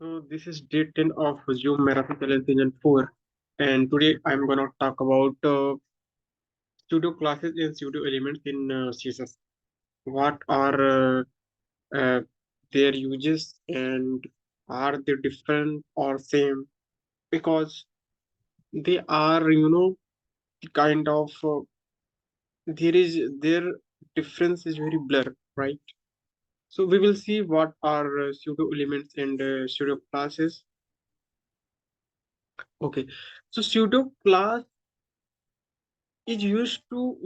So this is day 10 of Zoom Marathon Challenge Season 4, and today I'm gonna talk about pseudo classes and pseudo elements in CSS. What are uh, their uses and are they different or same? Because they are, kind of their difference is very blur, right? So we will see what are pseudo elements and pseudo classes. Okay, so pseudo class is used to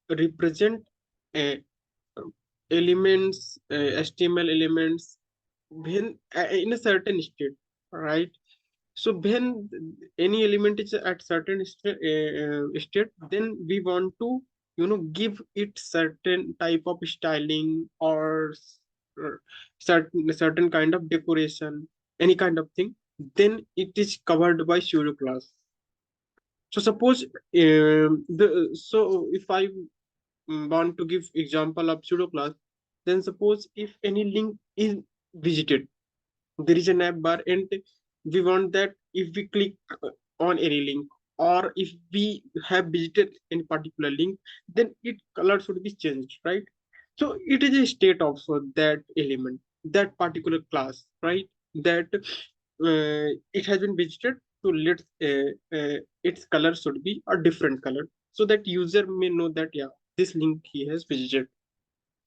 represent uh, elements HTML elements when in a certain state, right? So when any element is at certain state, then we want to give it certain type of styling or certain kind of decoration, any kind of thing, then it is covered by pseudo class. So suppose the so if I want to give example of pseudo class, then suppose if any link is visited, there is an app bar, and we want that if we click on any link, or if we have visited any particular link, then it color should be changed, right? So it is a state of that element, that particular class, right? That it has been visited, so its color should be a different color, so that user may know that yeah, this link he has visited.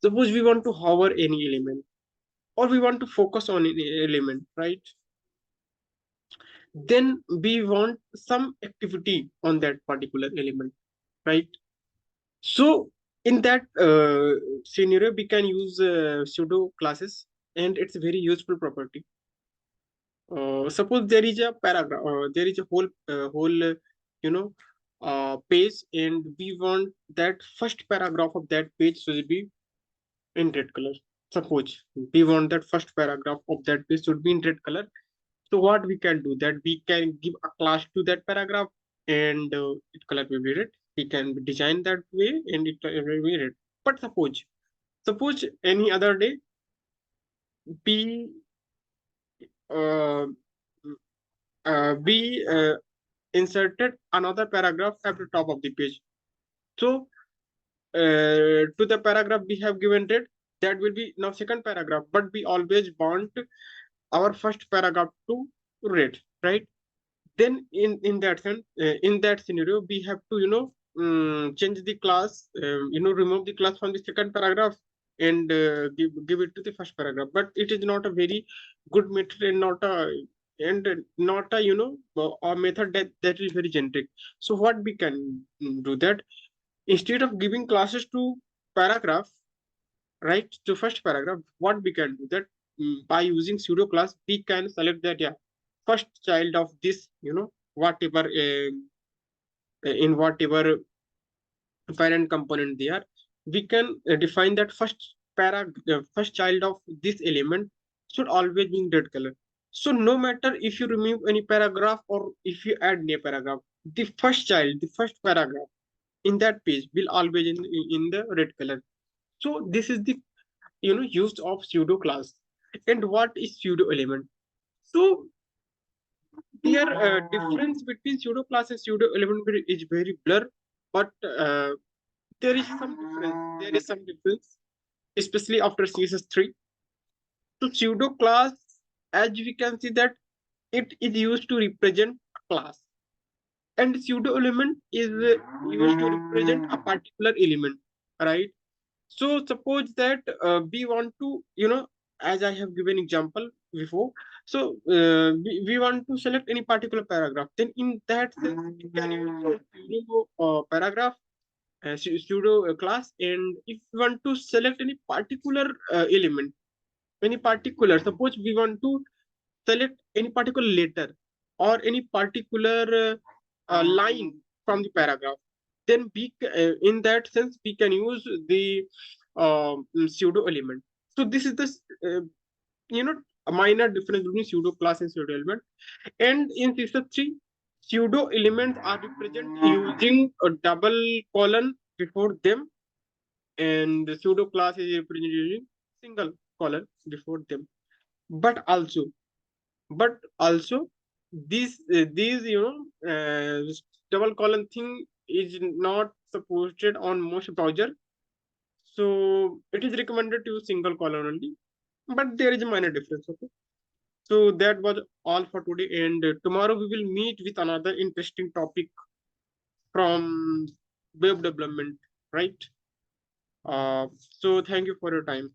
Suppose we want to hover any element, or we want to focus on any element, right? Then we want some activity on that particular element, right? So in that scenario, we can use pseudo classes, and it's a very useful property. Suppose there is a paragraph, there is a whole you know page, and we want that first paragraph of that page should be in red color. Suppose we want that first paragraph of that page should be in red color. So what we can do, that we can give a class to that paragraph, and it color will be red. We can design that way, and it will be red. But suppose any other day we uh, we inserted another paragraph at the top of the page. So to the paragraph we have given red, that will be now second paragraph. But we always want our first paragraph to red, right? Then in that sense, in that scenario, we have to change the class, remove the class from the second paragraph, and give it to the first paragraph. But it is not a very good method, and not a a method that is very generic. So what we can do, that instead of giving classes to paragraph, right, to first paragraph, what we can do, that by using pseudo class, we can select that yeah, first child of this, whatever in whatever parent component they are, we can define that first child of this element should always be in red color. So no matter if you remove any paragraph or if you add new paragraph, the first child, the first paragraph in that page will always in the red color. So this is the use of pseudo class. And what is pseudo element? So here difference between pseudo class and pseudo element is very blur, but there is some difference. There is some difference, especially after CSS3. So pseudo class, as we can see that it is used to represent a class, and pseudo element is used to represent a particular element, right? So suppose that we want to, as I have given example before, so we want to select any particular paragraph. Then in that sense, we can use pseudo paragraph, pseudo class, and if we want to select any particular element, any particular, suppose we want to select any particular letter or any particular line from the paragraph, then in that sense we can use the pseudo element. So this is the you know a minor difference between pseudo class and pseudo element. And in system 3, pseudo elements are represented using a double colon before them, and the pseudo class is represented using single colon before them. but also these double colon thing is not supported on most browser, so it is recommended to use single colon only, but there is a minor difference. Okay, so that was all for today, and tomorrow we will meet with another interesting topic from web development, right? So thank you for your time.